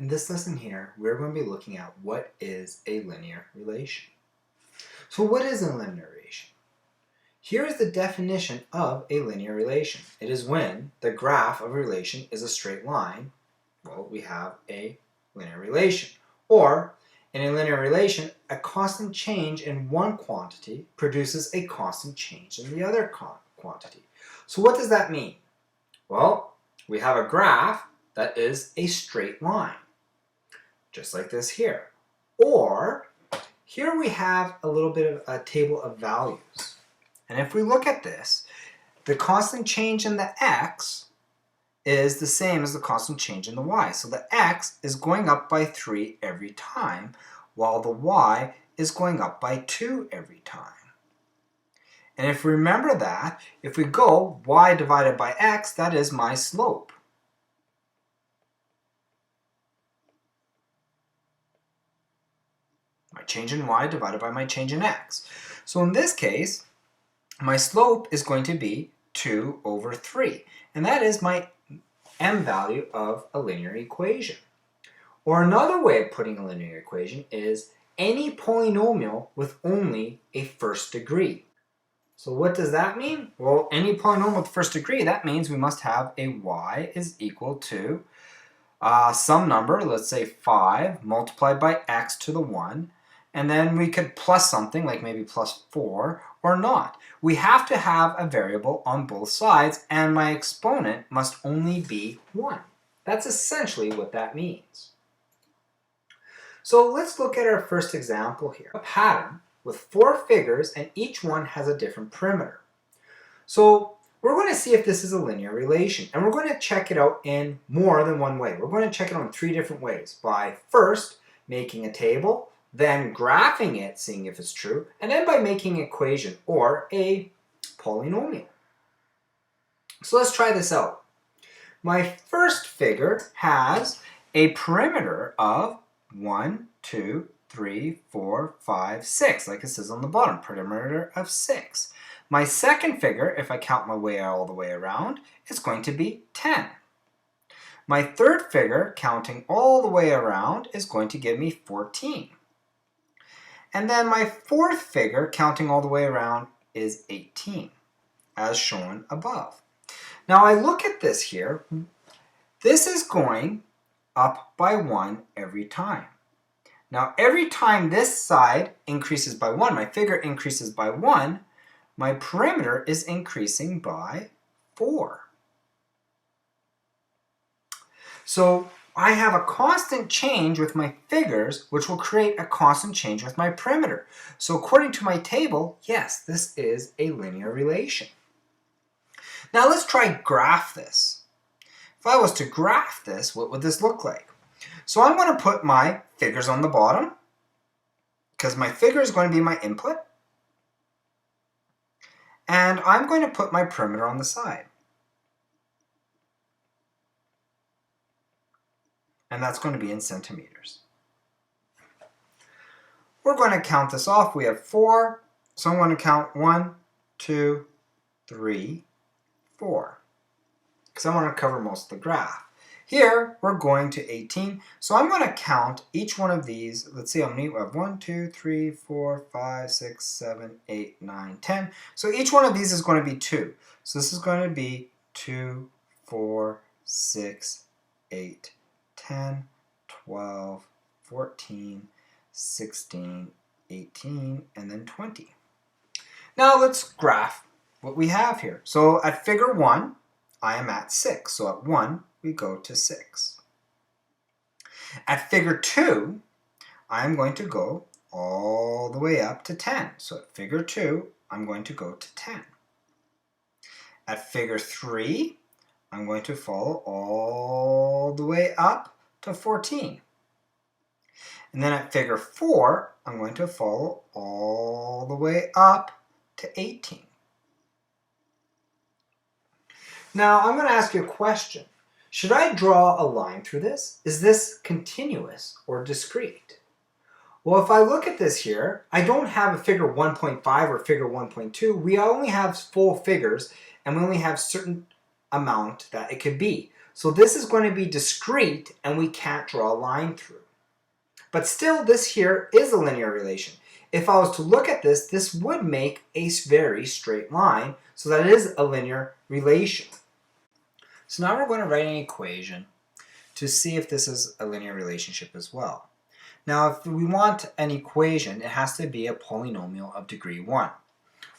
In this lesson here, we're going to be looking at what is a linear relation. So what is a linear relation? Here is the definition of a linear relation. It is when the graph of a relation is a straight line, well, we have a linear relation. Or, in a linear relation, a constant change in one quantity produces a constant change in the other quantity. So what does that mean? Well, we have a graph that is a straight line, just like this here. Or, here we have a little bit of a table of values. And if we look at this, the constant change in the x is the same as the constant change in the y. So the x is going up by 3 every time, while the y is going up by 2 every time. And if we remember that, if we go y divided by x, that is my slope. My change in y divided by my change in x. So in this case, my slope is going to be 2 over 3. And that is my m value of a linear equation. Or another way of putting a linear equation is any polynomial with only a first degree. So what does that mean? Well, any polynomial with first degree, that means we must have a y is equal to some number, let's say 5, multiplied by x to the 1. And then we could plus something, like maybe plus 4, or not. We have to have a variable on both sides, and my exponent must only be 1. That's essentially what that means. So let's look at our first example here. A pattern with 4 figures, and each one has a different perimeter. So we're going to see if this is a linear relation, and we're going to check it out in more than one way. We're going to check it out in 3 different ways. By first making a table, then graphing it, seeing if it's true, and then by making an equation or a polynomial. So let's try this out. My first figure has a perimeter of 1, 2, 3, 4, 5, 6, like it says on the bottom, perimeter of 6. My second figure, if I count my way all the way around, is going to be 10. My third figure, counting all the way around, is going to give me 14. And then my fourth figure, counting all the way around, is 18, as shown above. Now I look at this here. This is going up by 1 every time. Now every time this side increases by 1, my figure increases by 1, my perimeter is increasing by 4. So I have a constant change with my figures, which will create a constant change with my perimeter. So according to my table, yes, this is a linear relation. Now let's try graph this. If I was to graph this, what would this look like? So I'm going to put my figures on the bottom, because my figure is going to be my input. And I'm going to put my perimeter on the side. And that's going to be in centimeters. We're going to count this off. We have 4, so I'm going to count 1, 2, 3, 4, because I want to cover most of the graph. Here, we're going to 18, so I'm going to count each one of these. Let's see how many we have. 1, 2, 3, 4, 5, 6, 7, 8, 9, 10. So each one of these is going to be 2. So this is going to be 2, 4, 6, 8, 10, 12, 14, 16, 18, and then 20. Now let's graph what we have here. So at figure 1, I am at 6. So at 1, we go to 6. At figure 2, I'm going to go all the way up to 10. So at figure 2, I'm going to go to 10. At figure 3, I'm going to follow all the way up to 14. And then at figure 4, I'm going to follow all the way up to 18. Now I'm going to ask you a question. Should I draw a line through this? Is this continuous or discrete? Well, if I look at this here, I don't have a figure 1.5 or figure 1.2. We only have full figures, and we only have certain amount that it could be. So this is going to be discrete and we can't draw a line through. But still, this here is a linear relation. If I was to look at this, this would make a very straight line, so that it is a linear relation. So now we're going to write an equation to see if this is a linear relationship as well. Now, if we want an equation, it has to be a polynomial of degree 1.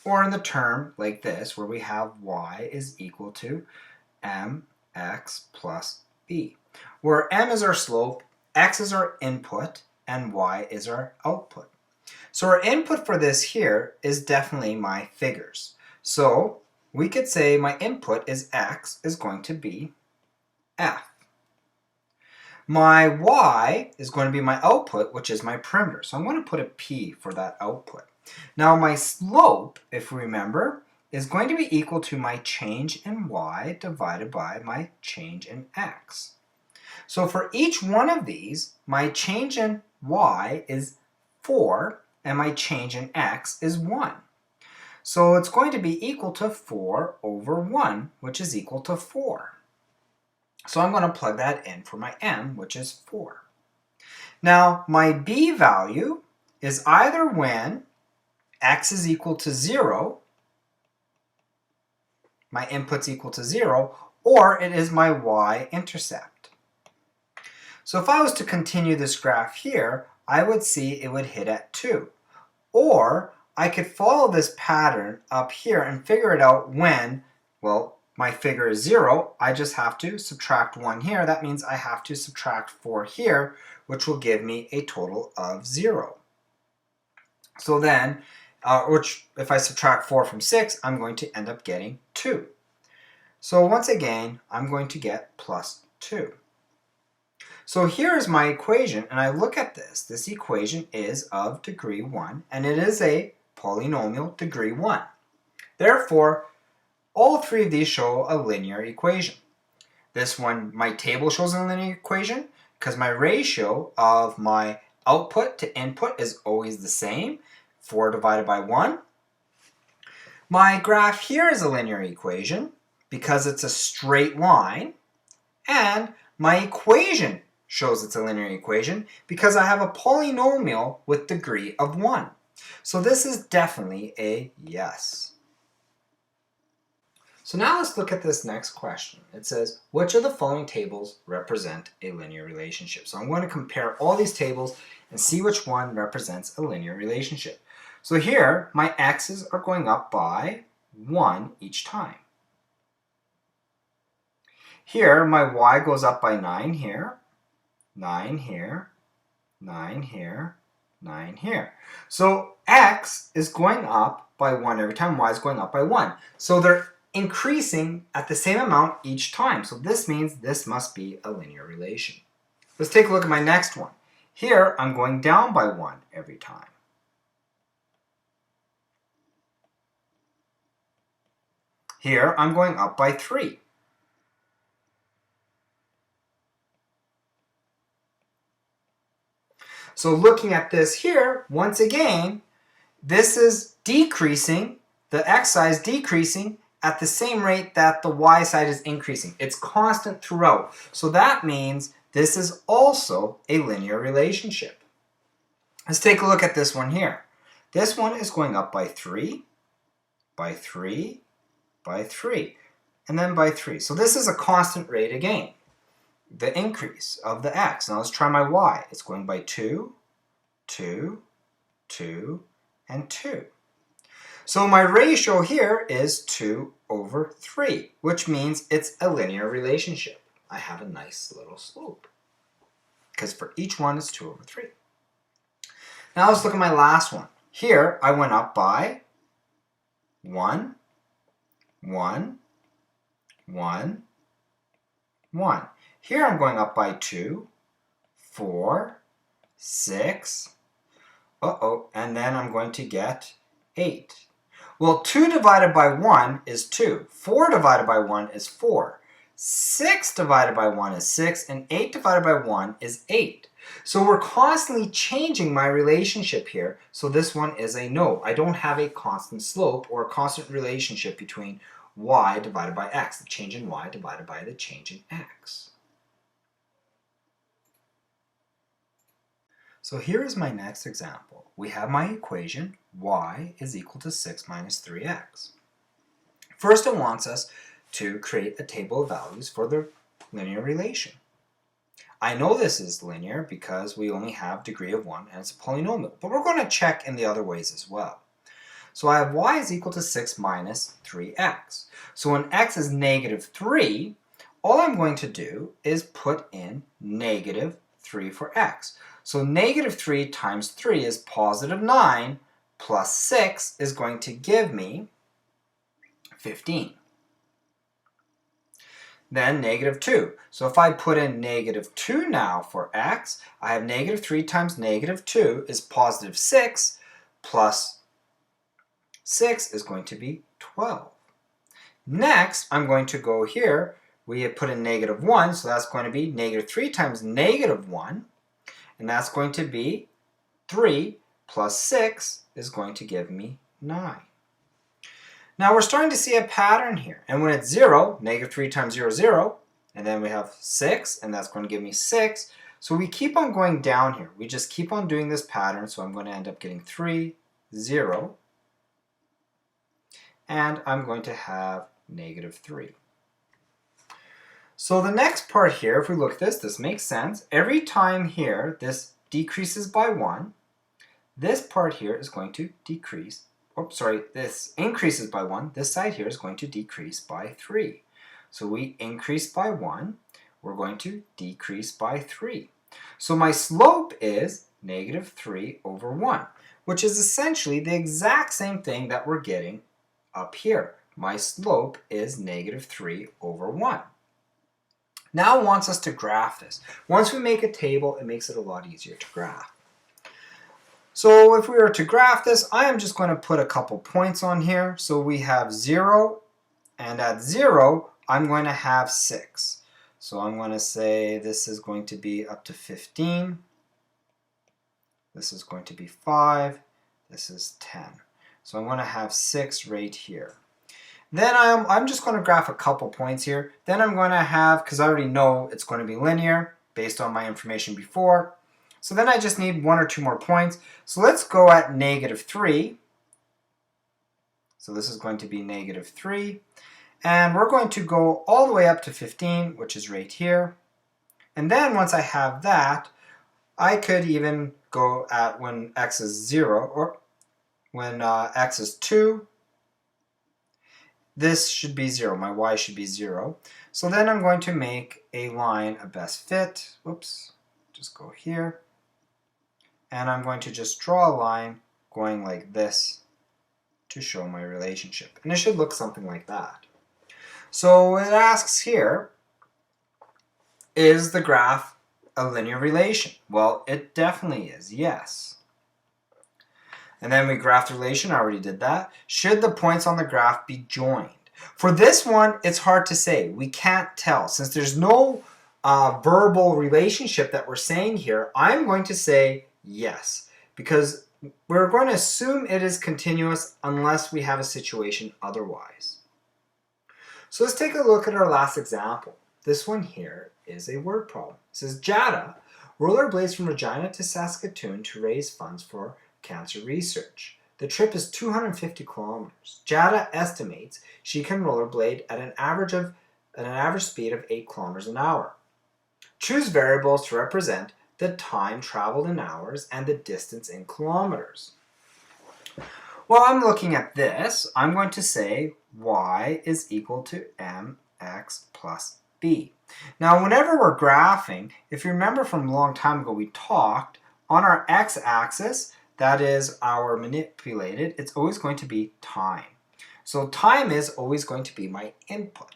Or in the term like this, where we have y is equal to mx plus b, where m is our slope, x is our input, and y is our output. So our input for this here is definitely my figures. So we could say my input is x is going to be f. My y is going to be my output, which is my perimeter. So I'm going to put a p for that output. Now my slope, if we remember, is going to be equal to my change in y divided by my change in x. So for each one of these, my change in y is 4 and my change in x is 1. So it's going to be equal to 4 over 1, which is equal to 4. So I'm going to plug that in for my m, which is 4. Now my b value is either when x is equal to 0, my input's equal to 0, or it is my y-intercept. So if I was to continue this graph here, I would see it would hit at 2. Or I could follow this pattern up here and figure it out when, well, my figure is 0. I just have to subtract 1 here. That means I have to subtract 4 here, which will give me a total of 0. So then, which if I subtract 4 from 6, I'm going to end up getting 2. So once again, I'm going to get plus 2. So here is my equation, and I look at this. This equation is of degree 1, and it is a polynomial degree 1. Therefore, all three of these show a linear equation. This one, my table shows a linear equation because my ratio of my output to input is always the same, 4 divided by 1. My graph here is a linear equation because it's a straight line, and my equation shows it's a linear equation because I have a polynomial with degree of 1. So this is definitely a yes. So now let's look at this next question. It says, which of the following tables represent a linear relationship? So I'm going to compare all these tables and see which one represents a linear relationship. So here, my x's are going up by 1 each time. Here, my y goes up by 9 here, 9 here, 9 here, 9 here. So x is going up by 1 every time, y is going up by 1. So they're increasing at the same amount each time. So this means this must be a linear relation. Let's take a look at my next one. Here, I'm going down by 1 every time. Here, I'm going up by 3. So looking at this here, once again, this is decreasing, the x side is decreasing at the same rate that the y side is increasing. It's constant throughout. So that means this is also a linear relationship. Let's take a look at this one here. This one is going up by 3, by 3, by 3, and then by 3. So this is a constant rate again, the increase of the x. Now let's try my y. It's going by 2, 2, 2, and 2. So my ratio here is 2 over 3, which means it's a linear relationship. I have a nice little slope, because for each one it's 2 over 3. Now let's look at my last one. Here I went up by 1, 1, 1, 1. Here I'm going up by 2, 4, 6, and then I'm going to get 8. Well, 2 divided by 1 is 2, 4 divided by 1 is 4, 6 divided by 1 is 6, and 8 divided by 1 is 8. So we're constantly changing my relationship here, so this one is a no. I don't have a constant slope or a constant relationship between y divided by x, the change in y divided by the change in x. So here is my next example. We have my equation, y is equal to 6 minus 3x. First, it wants us to create a table of values for the linear relation. I know this is linear because we only have degree of 1 and it's a polynomial, but we're going to check in the other ways as well. So I have y is equal to 6 minus 3x. So when x is negative 3, all I'm going to do is put in negative 3 for x. So negative 3 times 3 is positive 9, plus 6 is going to give me 15. Then negative 2. So if I put in negative 2 now for x, I have negative 3 times negative 2 is positive 6, plus 6 is going to be 12. Next, I'm going to go here. We have put in negative 1, so that's going to be negative 3 times negative 1, and that's going to be 3 plus 6 is going to give me 9. Now we're starting to see a pattern here, and when it's 0, negative 3 times 0 is 0, and then we have 6, and that's going to give me 6. So we keep on going down here. We just keep on doing this pattern, so I'm going to end up getting 3, 0, and I'm going to have negative 3. So the next part here, if we look at this makes sense. Every time here this decreases by 1, this part here is going to decrease. This increases by 1. This side here is going to decrease by 3. So we increase by 1. We're going to decrease by 3. So my slope is negative 3 over 1, which is essentially the exact same thing that we're getting up here. My slope is negative 3 over 1. Now it wants us to graph this. Once we make a table, it makes it a lot easier to graph. So if we were to graph this, I am just going to put a couple points on here. So we have 0, and at 0, I'm going to have 6. So I'm going to say this is going to be up to 15. This is going to be 5. This is 10. So I'm going to have 6 right here. Then I'm just going to graph a couple points here. Then I'm going to have, because I already know it's going to be linear based on my information before. So then I just need 1 or 2 more points. So let's go at negative 3. So this is going to be negative 3. And we're going to go all the way up to 15, which is right here. And then once I have that, I could even go at when x is 0, or when x is 2. This should be 0. My y should be 0. So then I'm going to make a line a best fit. Whoops. Just go here. And I'm going to just draw a line going like this to show my relationship. And it should look something like that. So it asks here, is the graph a linear relation? Well, it definitely is, yes. And then we graph the relation, I already did that. Should the points on the graph be joined? For this one, it's hard to say. We can't tell. Since there's no verbal relationship that we're saying here, I'm going to say yes, because we're going to assume it is continuous unless we have a situation otherwise. So let's take a look at our last example. This one here is a word problem. It says, Jada rollerblades from Regina to Saskatoon to raise funds for cancer research. The trip is 250 kilometers. Jada estimates she can rollerblade at an average speed of 8 kilometers an hour. Choose variables to represent the time traveled in hours and the distance in kilometers. Well, I'm looking at this. I'm going to say y is equal to mx plus b. Now, whenever we're graphing, if you remember from a long time ago, we talked on our x-axis, that is our manipulated, it's always going to be time. So time is always going to be my input.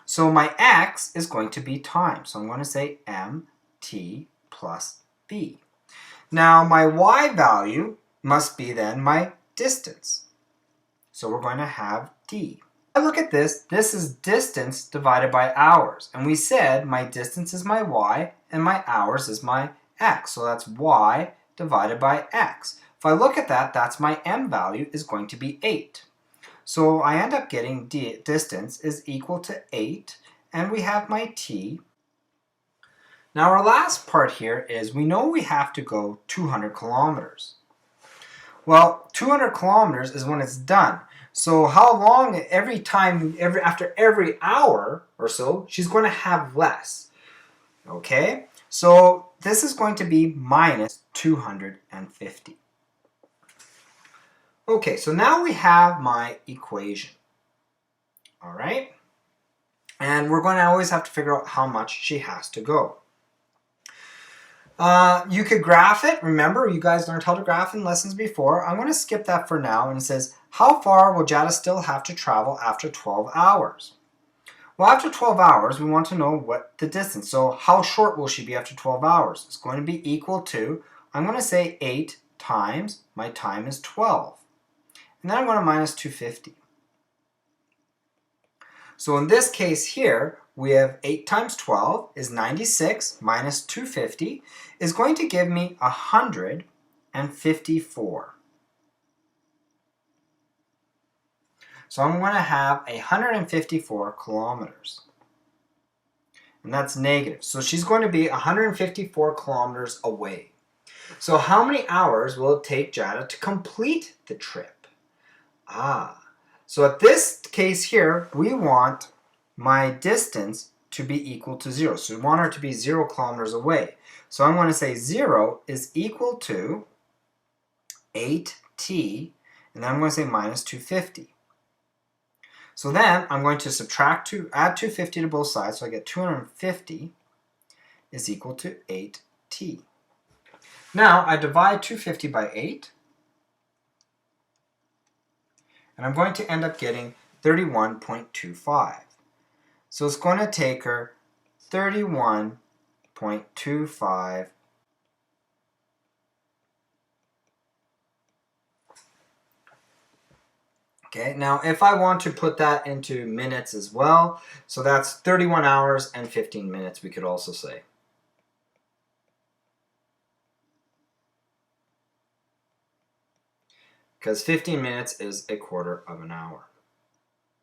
So my x is going to be time. So I'm going to say mt plus b. Now my y value must be then my distance. So we're going to have d. If I look at this, this is distance divided by hours. And we said my distance is my y and my hours is my x. So that's y divided by x. If I look at that, that's my m value is going to be 8. So I end up getting distance is equal to 8, and we have my t. Now our last part here is we know we have to go 200 kilometers. Well, 200 kilometers is when it's done. So how long after every hour or so, she's going to have less. Okay, so this is going to be minus 250. Okay, so now we have my equation. All right, and we're going to always have to figure out how much she has to go. You could graph it. Remember, you guys learned how to graph in lessons before. I'm going to skip that for now, and it says, how far will Jada still have to travel after 12 hours? Well, after 12 hours, we want to know what the distance. So how short will she be after 12 hours? It's going to be equal to, I'm going to say 8 times, my time is 12. And then I'm going to minus 250. So in this case here, we have 8 times 12 is 96 minus 250 is going to give me 154. So I'm going to have 154 kilometers. And that's negative. So she's going to be 154 kilometers away. So how many hours will it take Jada to complete the trip? So at this case here, we want my distance to be equal to 0. So we want her to be 0 kilometers away. So I'm going to say 0 is equal to 8t, and then I'm going to say minus 250. So then I'm going to add 250 to both sides, so I get 250 is equal to 8t. Now I divide 250 by 8, and I'm going to end up getting 31.25. So it's going to take her 31.25 . Okay, now if I want to put that into minutes as well, so that's 31 hours and 15 minutes, we could also say. Because 15 minutes is a quarter of an hour.